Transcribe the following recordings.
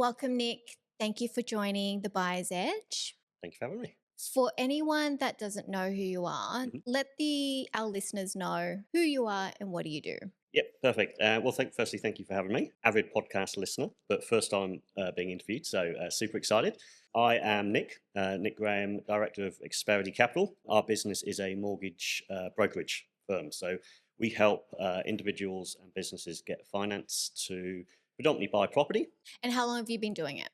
Welcome, Nick. Thank you for joining the Buyer's Edge. Thank you for having me. For anyone that doesn't know who you are, Mhm. let our listeners know who you are and what do you do. Yep, perfect. Well, firstly, thank you for having me. Avid podcast listener, but first time being interviewed, so super excited. I am Nick Graham, Director of Experity Capital. Our business is a mortgage brokerage firm, so we help individuals and businesses get finance to predominantly buy property. And how long have you been doing it?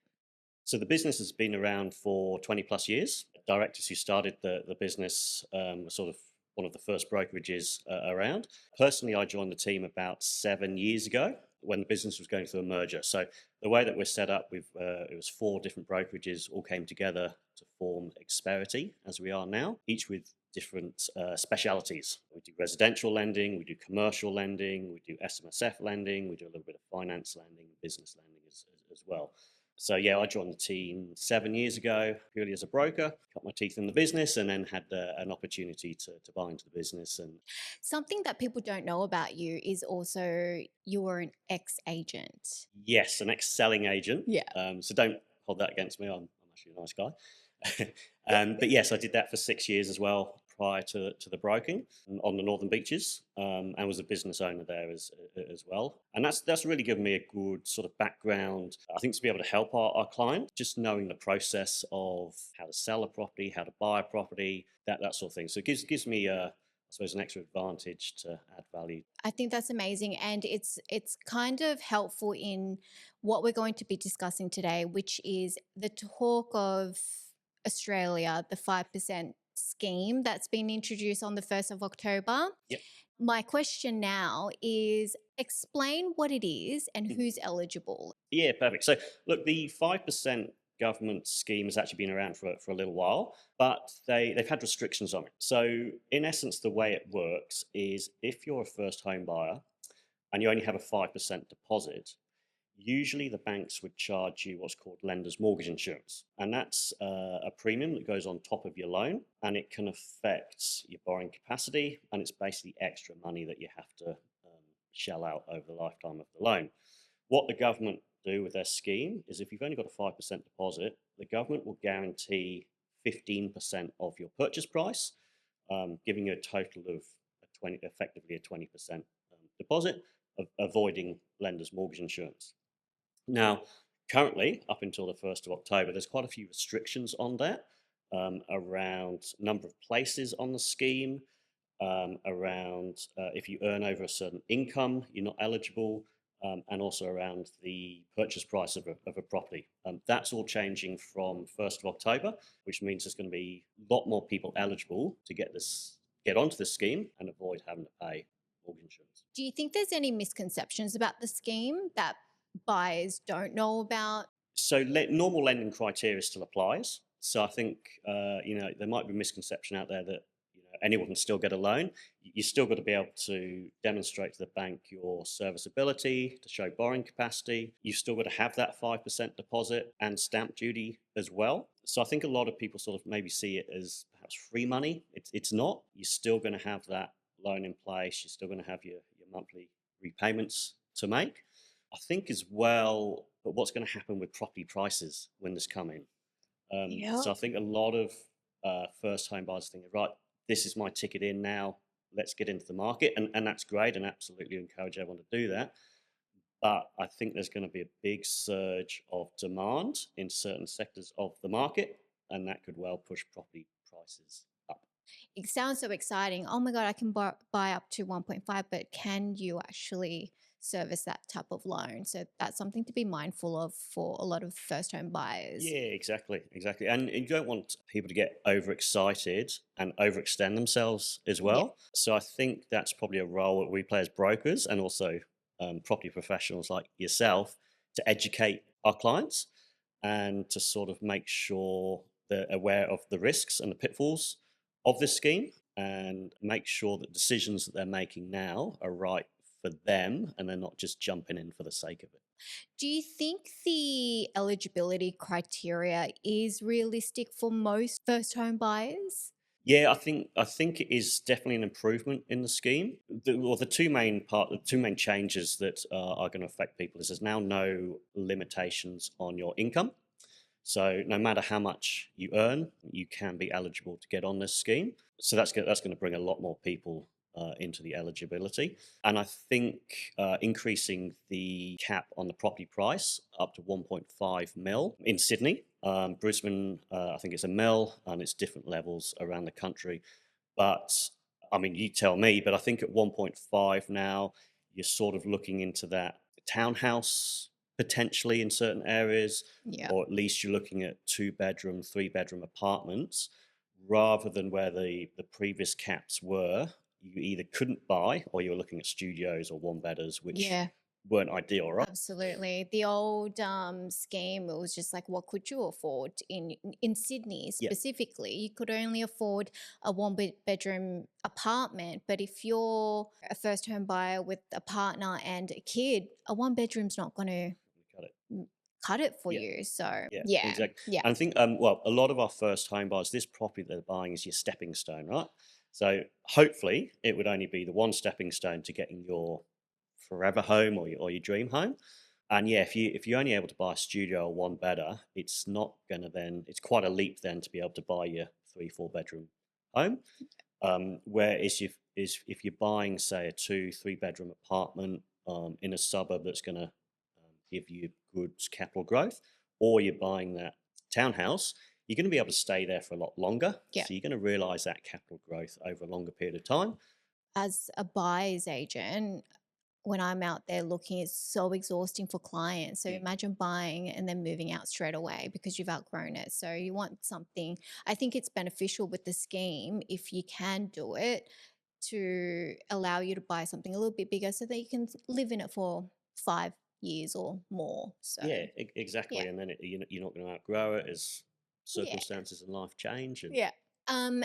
So the business has been around for 20 plus years. Directors who started the business were sort of one of the first brokerages around. Personally, I joined the team about 7 years ago when the business was going through a merger. So the way that we're set up, it was four different brokerages all came together to form Experity as we are now, each with different specialities. We do residential lending, we do commercial lending, we do SMSF lending, we do a little bit of finance lending, business lending as well. So yeah, I joined the team 7 years ago purely as a broker, cut my teeth in the business, and then had an opportunity to buy into the business. And Something that people don't know about you is also you're an ex agent. yes, an ex-selling agent. Yeah. So don't hold that against me. I'm actually a nice guy. But yes, I did that for 6 years as well prior to the broking on the Northern Beaches, and was a business owner there as well. And that's really given me a good sort of background, I think, to be able to help our client, just knowing the process of how to sell a property, how to buy a property, that sort of thing. So it gives me I suppose an extra advantage to add value. I think that's amazing, and it's kind of helpful in what we're going to be discussing today, which is the talk of Australia, the 5% scheme that's been introduced on the 1st of October. Yep. My question now is explain what it is and who's eligible. Yeah, perfect. So, look, the 5% government scheme has actually been around for a little while, but they've had restrictions on it. So, in essence, the way it works is if you're a first home buyer and you only have a 5% deposit, usually the banks would charge you what's called lender's mortgage insurance. And that's a premium that goes on top of your loan, and it can affect your borrowing capacity. And it's basically extra money that you have to shell out over the lifetime of the loan. What the government do with their scheme is if you've only got a 5% deposit, the government will guarantee 15% of your purchase price, giving you a total of effectively a 20% deposit, avoiding lender's mortgage insurance. Now, currently, up until the 1st of October, there's quite a few restrictions on that, around number of places on the scheme, around if you earn over a certain income, you're not eligible, and also around the purchase price of a property. That's all changing from 1st of October, which means there's going to be a lot more people eligible to get onto the scheme and avoid having to pay mortgage insurance. Do you think there's any misconceptions about the scheme that buyers don't know about? So normal lending criteria still applies. So I think there might be a misconception out there that anyone can still get a loan. You still got to be able to demonstrate to the bank your serviceability, to show borrowing capacity. You've still got to have that 5% deposit and stamp duty as well. So I think a lot of people sort of maybe see it as perhaps free money. It's not. You're still going to have that loan in place. You're still going to have your monthly repayments to make. I think as well, but what's going to happen with property prices when this come in? Yeah. So I think a lot of first home buyers think, right, this is my ticket in now. Let's get into the market, and that's great, and absolutely encourage everyone to do that. But I think there's going to be a big surge of demand in certain sectors of the market, and that could well push property prices up. It sounds so exciting. Oh my God, I can buy up to 1.5, but can you actually service that type of loan? So that's something to be mindful of for a lot of first home buyers. Yeah, exactly. And you don't want people to get overexcited and overextend themselves as Yeah. well. So I think that's probably a role that we play as brokers and also property professionals like yourself to educate our clients and to sort of make sure they're aware of the risks and the pitfalls of this scheme and make sure that decisions that they're making now are right for them and they're not just jumping in for the sake of it. Do you think the eligibility criteria is realistic for most first home buyers? Yeah, I think it is definitely an improvement in the scheme. The two main changes that are going to affect people is there's now no limitations on your income. So no matter how much you earn, you can be eligible to get on this scheme. So that's going to bring a lot more people into the eligibility. And I think increasing the cap on the property price up to 1.5 mil in Sydney, Brisbane, I think it's a mil, and it's different levels around the country. But I mean, you tell me. But I think at 1.5 now, you're sort of looking into that townhouse potentially in certain areas, Yeah. or at least you're looking at 2 bedroom, 3 bedroom apartments, rather than where the previous caps were. You either couldn't buy, or you were looking at studios or one bedders, which Yeah. weren't ideal, right? Absolutely. The old scheme, it was just like, what could you afford in Sydney Yeah, specifically? You could only afford a bedroom apartment, but if you're a first home buyer with a partner and a kid, a one bedroom's not going we got it. to cut it for Yeah. you. So Yeah, yeah, exactly. yeah, And I think, well, a lot of our first home buyers, this property they're buying is your stepping stone, right? So hopefully, it would only be the one stepping stone to getting your forever home or your dream home. And yeah, if you're only able to buy a studio or one bedder, it's not gonna then. It's quite a leap then to be able to buy your 3 4 bedroom home. Whereas if you're buying, say, a 2 3 bedroom apartment in a suburb that's going to give you good capital growth, or you're buying that townhouse, you're going to be able to stay there for a lot longer. yeah. So you're going to realize that capital growth over a longer period of time. As a buyer's agent, when I'm out there looking, it's so exhausting for clients. So Mm. imagine buying and then moving out straight away because you've outgrown it. So you want something, I think it's beneficial with the scheme if you can do it to allow you to buy something a little bit bigger so that you can live in it for 5 years or more. So, Yeah, yeah. exactly. And then you're not going to outgrow it as Yeah. circumstances in life change. And Yeah.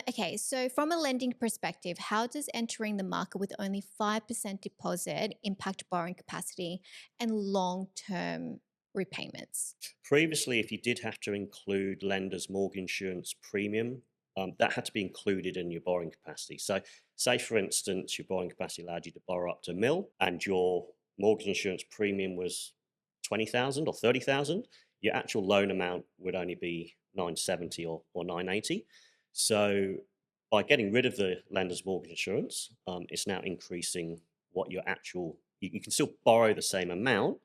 Okay, so from a lending perspective, how does entering the market with only 5% deposit impact borrowing capacity and long term repayments? previously, if you did have to include lender's mortgage insurance premium, that had to be included in your borrowing capacity. So, say for instance, your borrowing capacity allowed you to borrow up to a mil, and your mortgage insurance premium was 20,000 or 30,000. Your actual loan amount would only be 970 or 980. So, by getting rid of the lender's mortgage insurance, it's now increasing what your actual. You can still borrow the same amount,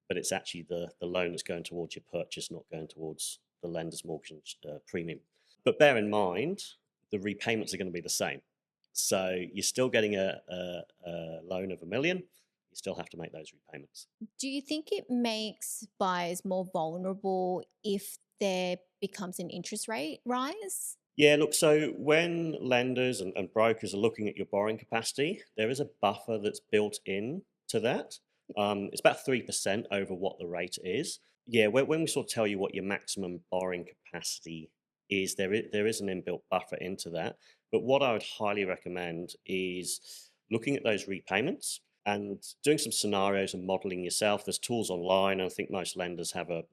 but it's actually the loan that's going towards your purchase, not going towards the lender's mortgage premium. But bear in mind, the repayments are going to be the same. So you're still getting a loan of a million. You still have to make those repayments. Do you think it makes buyers more vulnerable if there becomes an interest rate rise? Yeah, look, so when lenders and brokers are looking at your borrowing capacity, there is a buffer that's built in to that. It's about 3% over what the rate is. Yeah, when we sort of tell you what your maximum borrowing capacity is, there is an inbuilt buffer into that. But what I would highly recommend is looking at those repayments and doing some scenarios and modeling yourself. There's tools online. I think most lenders have a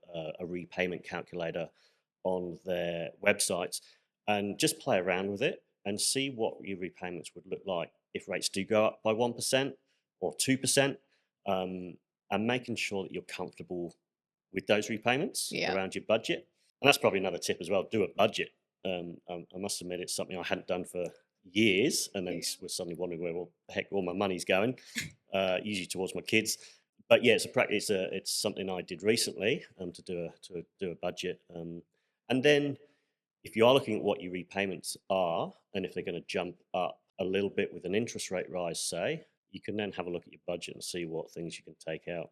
repayment calculator on their websites, and just play around with it and see what your repayments would look like if rates do go up by 1% or 2%, and making sure that you're comfortable with those repayments Yeah. around your budget. And that's probably another tip as well: do a budget. I must admit, it's something I hadn't done for years, and then Yeah. was suddenly wondering where all the heck all my money's going, usually towards my kids. But yeah, it's something I did recently, to do a budget, and then if you are looking at what your repayments are, and if they're going to jump up a little bit with an interest rate rise, say, you can then have a look at your budget and see what things you can take out.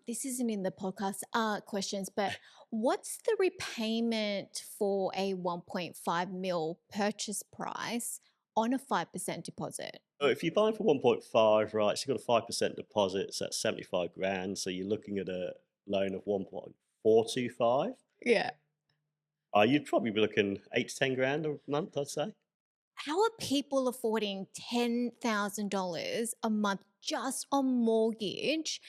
This isn't in the podcast questions, but what's the repayment for a 1.5 mil purchase price on a 5% deposit? So if you're buying for 1.5, right, so you've got a 5% deposit, so that's 75 grand. So you're looking at a loan of 1.425. Yeah. You'd probably be looking 8 to 10 grand a month, I'd say. How are people affording $10,000 a month just on mortgage?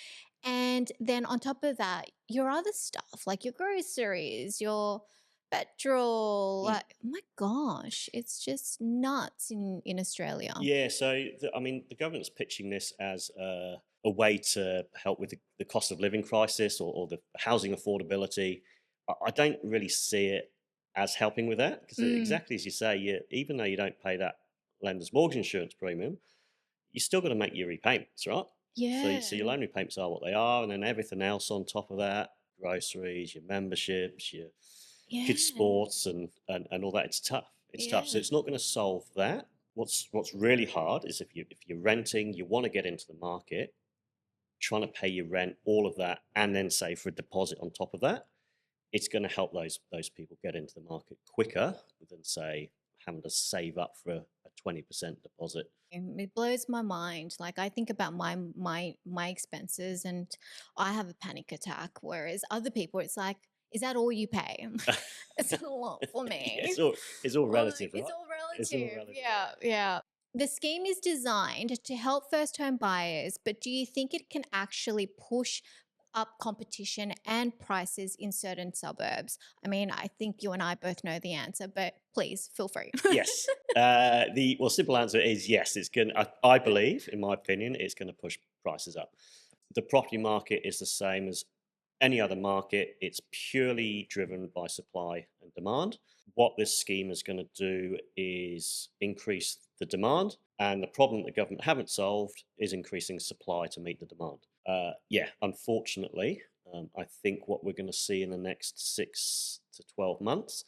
And then on top of that, your other stuff like your groceries, your petrol. Mm. Like, oh my gosh, it's just nuts in Australia. Yeah, so I mean, the government's pitching this as a way to help with the cost of living crisis or the housing affordability. I don't really see it as helping with that because Mm, exactly as you say, even though you don't pay that lender's mortgage insurance premium, you still got to make your repayments, right? So yeah, your loan repayments are what they are, and then everything else on top of that, groceries, your memberships, your kids' yeah, sports, and all that. It's tough. It's tough. So yeah. it's not going to solve that. What's really hard is if you're renting, you want to get into the market, trying to pay your rent, all of that, and then save for a deposit on top of that. It's going to help those people get into the market quicker than say having to save up for a 20% deposit. It blows my mind. Like I think about my expenses, and I have a panic attack. Whereas other people, it's like, is that all you pay? It's a lot for Yeah, me. it's all Like relative, it's right? all It's all relative. relative. Yeah, yeah. The scheme is designed to help first home buyers, but do you think it can actually push up competition and prices in certain suburbs? I mean, I think you and I both know the answer, but please feel free. Yes. The simple answer is yes. It's going. I believe, in my opinion, it's going to push prices up. The property market is the same as any other market. It's purely driven by supply and demand. What this scheme is going to do is increase the demand, and the problem the government haven't solved is increasing supply to meet the demand. Yeah, unfortunately, I think what we're going to see in the next 6 to 12 months.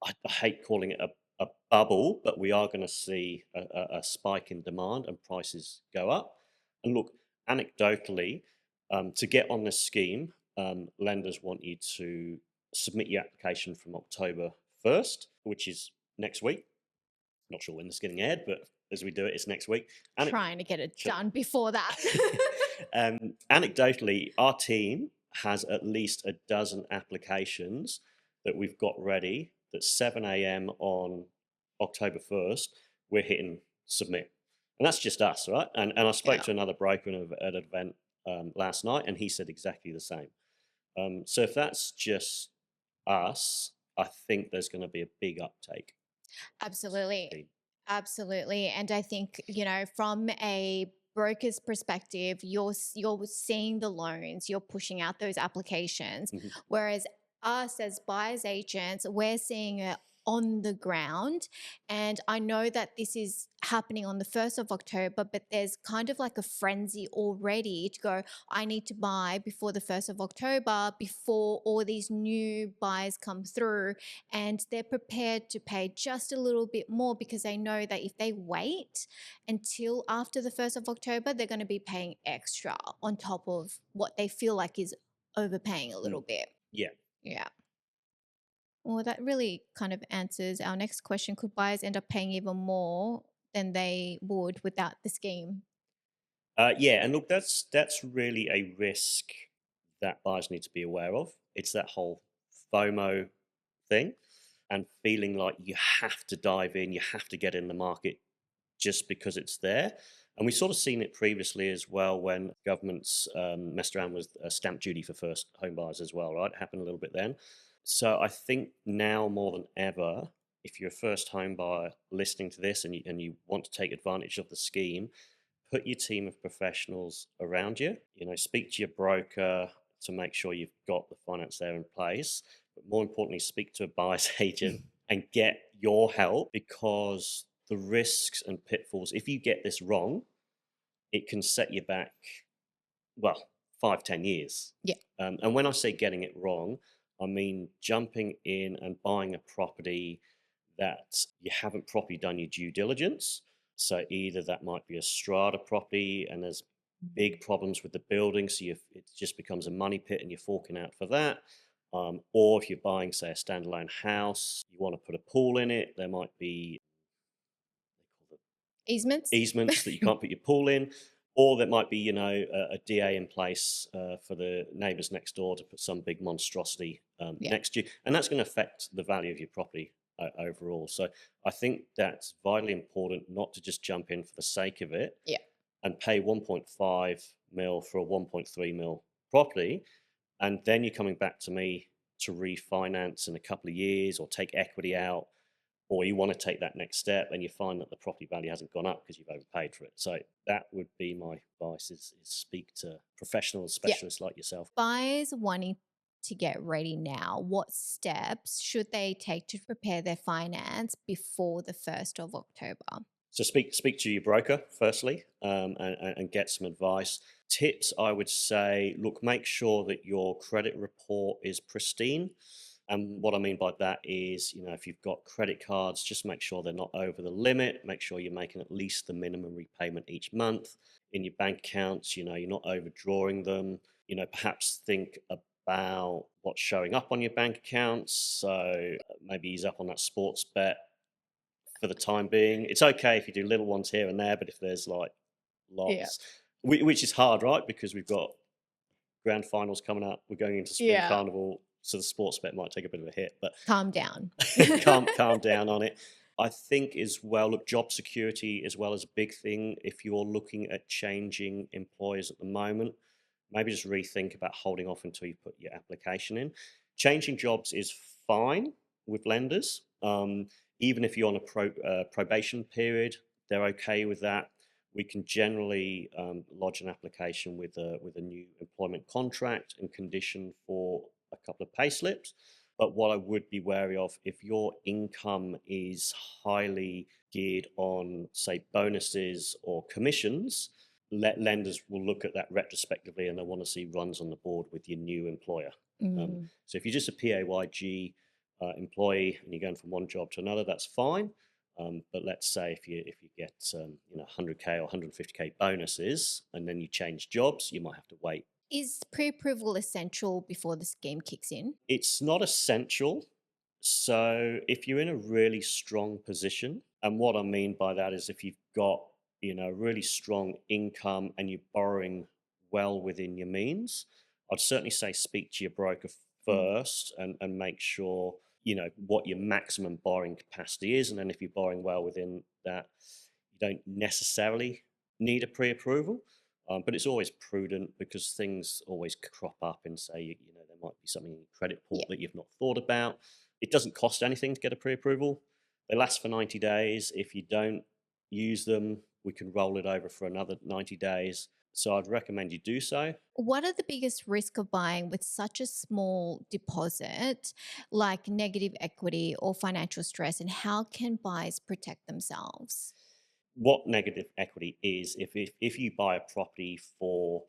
I hate calling it a bubble, but we are going to see a spike in demand and prices go up. And look, anecdotally, to get on this scheme, lenders want you to submit your application from October 1st, which is next week. Not sure when this is getting aired, but as we do it, it's next week. And it, Trying to get it sure. done before that. Anecdotally, our team has at least a dozen applications that we've got ready. That 7 a.m. on October 1st, we're hitting submit, and that's just us, right? And I spoke Yeah. to another broker at an event last night, and he said exactly the same. So if that's just us, I think there's going to be a big uptake. Absolutely. Absolutely. And I think, from a broker's perspective, you're seeing the loans, you're pushing out those applications, Mhm. whereas us as buyers agents, we're seeing it on the ground. And I know that this is happening on the 1st of October, but there's kind of like a frenzy already to go, I need to buy before the 1st of October, before all these new buys come through, and they're prepared to pay just a little bit more because they know that if they wait until after the 1st of October, they're going to be paying extra on top of what they feel like is overpaying a little Mm. bit. Yeah. Yeah. Well, that really kind of answers our next question. Could buyers end up paying even more than they would without the scheme? Yeah, and look, that's really a risk that buyers need to be aware of. It's that whole FOMO thing and feeling like you have to dive in, you have to get in the market just because it's there. And we've sort of seen it previously as well when governments messed around with stamp duty for first home buyers as well, right? It happened a little bit then. So I think now more than ever, if you're a first home buyer listening to this and you want to take advantage of the scheme, put your team of professionals around you. Speak to your broker to make sure you've got the finance there in place. But more importantly, speak to a buyer's agent and get your help because the risks and pitfalls, if you get this wrong, it can set you back, well, 5, 10 years. Yeah. And when I say getting it wrong, I mean jumping in and buying a property that you haven't properly done your due diligence. So either that might be a strata property and there's big problems with the building, so it just becomes a money pit and you're forking out for that. Or if you're buying, say, a standalone house, you want to put a pool in it, there might be Easements? easements that you can't put your pool in, or there might be, a DA in place for the neighbours next door to put some big monstrosity Yeah. next to you, and that's going to affect the value of your property overall. So I think that's vitally important not to just jump in for the sake of it Yeah. and pay 1.5 mil for a 1.3 mil property, and then you're coming back to me to refinance in a couple of years or take equity out, or you want to take that next step and you find that the property value hasn't gone up because you've overpaid for it. So that would be my advice is speak to professionals, Yeah. specialists like yourself. Buyers wanting to get ready now, what steps should they take to prepare their finance before the 1st of October? So speak to your broker firstly, and get some advice. Tips I would say: look, make sure that your credit report is pristine. And what I mean by that is, if you've got credit cards, just make sure they're not over the limit. Make sure you're making at least the minimum repayment each month. In your bank accounts, you're not overdrawing them. Perhaps think about what's showing up on your bank accounts. So maybe ease up on that sports bet for the time being. It's okay if you do little ones here and there, but if there's like Yeah. lots, which is hard, right? Because we've got grand finals coming up. We're going into spring Yeah. carnival, so the sports bet might take a bit of a hit, but Calm down. calm down on it. I think as well, look, job security as well as a big thing. If you're looking at changing employers at the moment, maybe just rethink about holding off until you put your application in. Changing jobs is fine with lenders. Even if you're on a probation period, they're okay with that. We can generally lodge an application with a new employment contract and condition for a couple of pay slips. But what I would be wary of, if your income is highly geared on, say, bonuses or commissions, lenders will look at that retrospectively and they want to see runs on the board with your new employer. Mm. So if you're just a PAYG employee and you're going from one job to another, that's fine. But let's say if you get 100k or 150k bonuses and then you change jobs, you might have to wait. Is pre-approval essential before the scheme kicks in? It's not essential. So if you're in a really strong position, and what I mean by that is if you've got really strong income and you're borrowing well within your means, I'd certainly say speak to your broker Mm. first and make sure what your maximum borrowing capacity is, and then if you're borrowing well within that, you don't necessarily need a pre-approval. But it's always prudent because things always crop up and say, there might be something in your credit Yeah. port that you've not thought about. It doesn't cost anything to get a pre-approval. They last for 90 days. If you don't use them, we can roll it over for another 90 days. So I'd recommend you do so. What are the biggest risk of buying with such a small deposit, like negative equity or financial stress, and how can buyers protect themselves? What negative equity is, if you buy a property for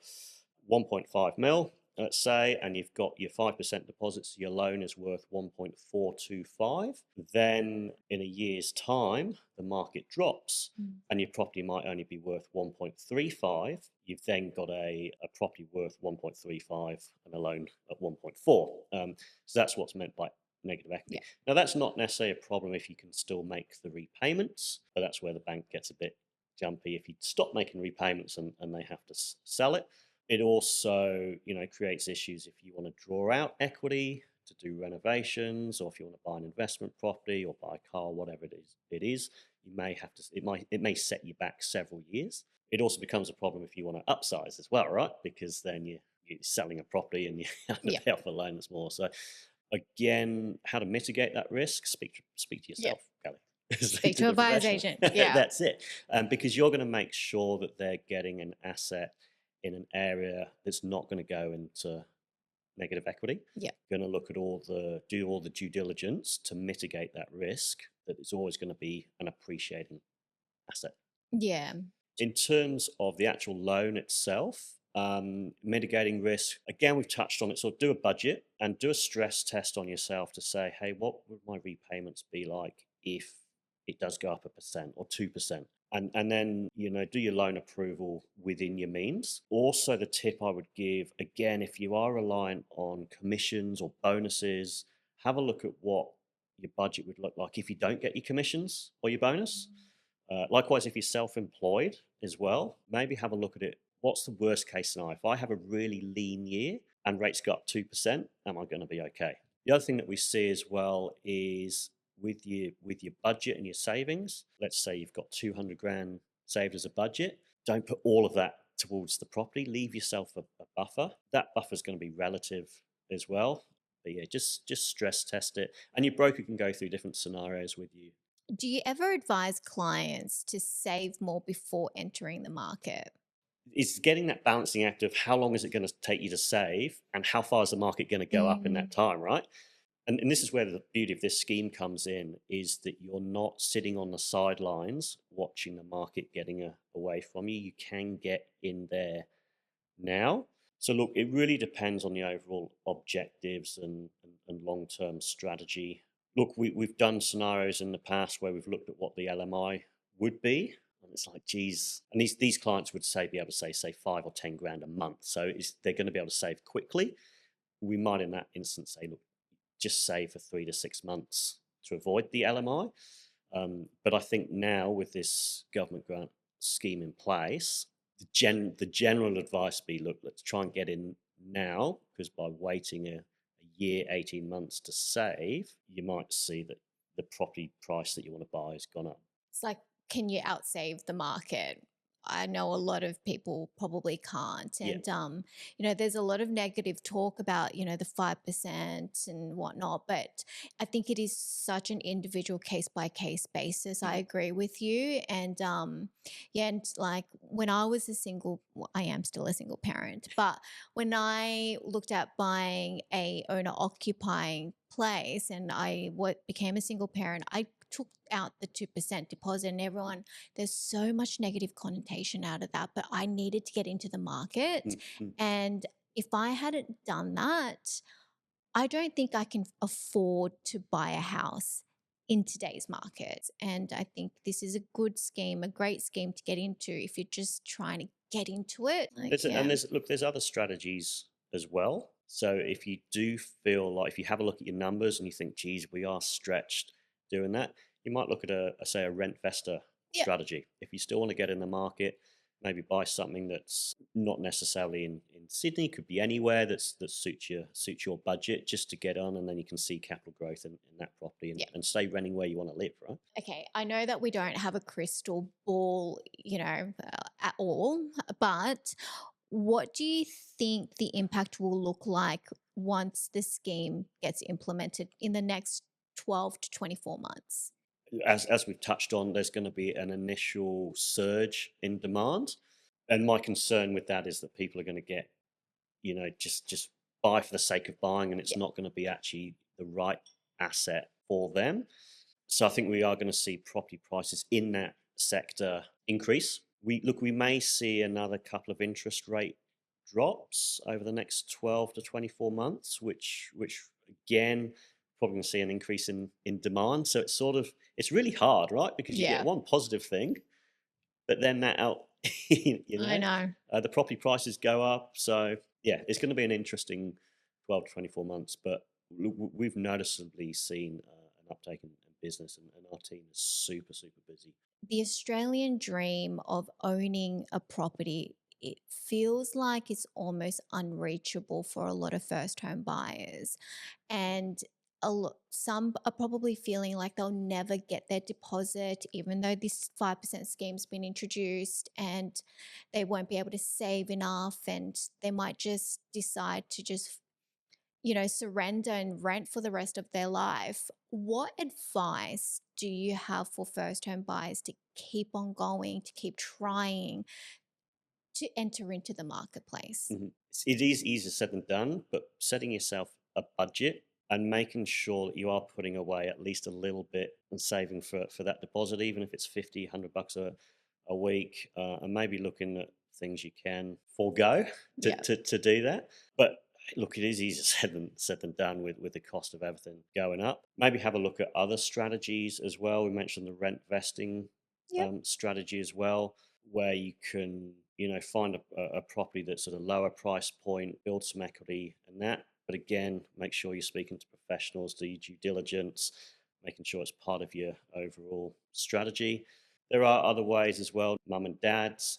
1.5 mil, let's say, and you've got your 5% deposits, your loan is worth 1.425, then in a year's time the market drops Mm. and your property might only be worth 1.35. You've then got a property worth 1.35 and a loan at 1.4. So that's what's meant by negative equity. Yeah. Now, that's not necessarily a problem if you can still make the repayments, but that's where the bank gets a bit jumpy. If you stop making repayments and they have to sell it, it also creates issues if you want to draw out equity to do renovations, or if you want to buy an investment property or buy a car, whatever it is, you may have to. It may set you back several years. It also becomes a problem if you want to upsize as well, right? Because then you're selling a property and you have to Yeah. pay off a loan that's more. So again, how to mitigate that risk? Speak to Yeah. yourself, Kelly. Speak Speak to to a the buyer's professional. agent. Yeah. That's it. Because you're going to make sure that they're getting an asset in an area that's not going to go into negative equity. Yeah. Going to do all the due diligence to mitigate that risk. That it's always going to be an appreciating asset. Yeah. In terms of the actual loan itself, mitigating risk, again, we've touched on it. So do a budget and do a stress test on yourself to say, hey, what would my repayments be like if it does go up 1% or 2%? And then, do your loan approval within your means. Also, the tip I would give, again, if you are reliant on commissions or bonuses, have a look at what your budget would look like if you don't get your commissions or your bonus. Likewise, if you're self-employed as well, maybe have a look at it. What's the worst case scenario? If I have a really lean year and rates go up 2%, am I going to be okay? The other thing that we see as well is with your budget and your savings. Let's say you've got 200 grand saved as a budget. Don't put all of that towards the property. Leave yourself a buffer. That buffer is going to be relative as well. But yeah, just stress test it, and your broker can go through different scenarios with you. Do you ever advise clients to save more before entering the market? It's getting that balancing act of how long is it going to take you to save, and how far is the market going to go up in that Mm, time, right? And this is where the beauty of this scheme comes in, is that you're not sitting on the sidelines watching the market getting away from you. You can get in there now. So look, it really depends on the overall objectives and long-term strategy. Look, we've done scenarios in the past where we've looked at what the LMI would be. And it's like, geez, and these clients would be able to say 5 or 10 grand a month. So they're going to be able to save quickly. We might in that instance say, look, just save for 3 to 6 months to avoid the LMI. But I think now with this government grant scheme in place, the general advice be, look, let's try and get in now, because by waiting a year, 18 months to save, you might see that the property price that you want to buy has gone up. it's like, can you outsave the market? I know a lot of people probably can't. Yeah. And, there's a lot of negative talk about, the 5% and whatnot. But I think it is such an individual case by case basis. I Mhm. agree with you. And, yeah, and like when I was well, I am still a single parent, but when I looked at buying a owner occupying place and became a single parent, I took out the 2% deposit, and everyone, there's so much negative connotation out of that, but I needed to get into the market. Mhm. And if I hadn't done that, I don't think I can afford to buy a house in today's market. And I think this is a good scheme, a great scheme to get into if you're just trying to get into it. Like, And yeah. there's other strategies as well. So if you do feel like, if you have a look at your numbers and you think, geez, we are stretched doing that, you might look at say a rent vesta Yeah. strategy. If you still want to get in the market, maybe buy something that's not necessarily in Sydney, could be anywhere that suits your budget, just to get on, and then you can see capital growth in that property, Yeah. and stay renting where you want to live, right? Okay, I know that we don't have a crystal ball, at all, but what do you think the impact will look like once the scheme gets implemented in the next 12 to 24 months? As we've touched on, there's going to be an initial surge in demand, and my concern with that is that people are going to get, just buy for the sake of buying, and it's Yeah. not going to be actually the right asset for them. So I think we are going to see property prices in that sector increase. We may see another couple of interest rate drops over the next 12 to 24 months, which again, probably going to see an increase in demand. So it's really hard, right? Because you get Yeah, one positive thing, but then that out, you I know, know. the property prices go up. So yeah, it's going to be an interesting 12 to 24 months. But we've noticeably seen an uptake in business, and our team is super, super busy. The Australian dream of owning a property, it feels like it's almost unreachable for a lot of first home buyers. And some are probably feeling like they'll never get their deposit, even though this 5% scheme's been introduced, and they won't be able to save enough, and they might just decide to just surrender and rent for the rest of their life. What advice do you have for first home buyers to keep on going, to keep trying to enter into the marketplace? It is easier said than done, but setting yourself a budget and making sure that you are putting away at least a little bit and saving for that deposit, even if it's 50, $100 a week, and maybe looking at things you can forego to, Yeah. to do that. But look, it is easier said than done with the cost of everything going up. Maybe have a look at other strategies as well. We mentioned the rent vesting Yep. strategy as well, where you can, find a property that's at a lower price point, build some equity in that. But again, make sure you're speaking to professionals, do your due diligence, making sure it's part of your overall strategy. There are other ways as well. Mum and dads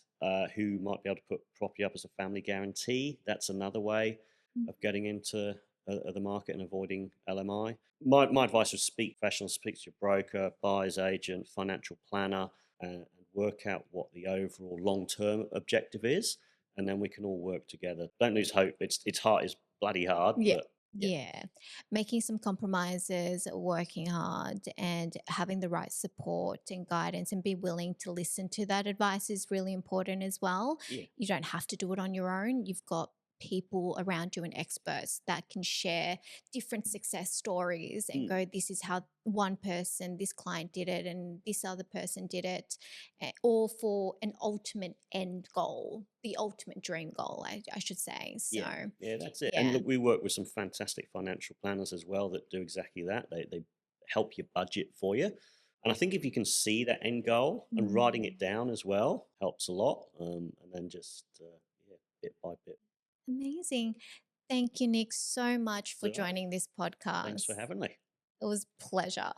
who might be able to put property up as a family guarantee. That's another way Mm. of getting into the market and avoiding LMI. My advice would speak to professionals, speak to your broker, buyer's agent, financial planner, and work out what the overall long-term objective is, and then we can all work together. Don't lose hope. It's hard. It's bloody hard, Yeah. but Yeah. Yeah. Making some compromises, working hard, and having the right support and guidance and be willing to listen to that advice is really important as well. Yeah. You don't have to do it on your own. You've got people around you and experts that can share different success stories and Mm. go, this is how one person, this client did it, and this other person did it, all for an ultimate end goal, the ultimate dream goal, I should say. So, Yeah, yeah, that's it. And yeah. look, we work with some fantastic financial planners as well that do exactly that. They help you budget for you. And I think if you can see that end goal and writing it Mm. down as well helps a lot. And then just yeah, bit by bit. Amazing. Thank you, Nick, so much for So joining this thanks for podcast. having me. It was a pleasure.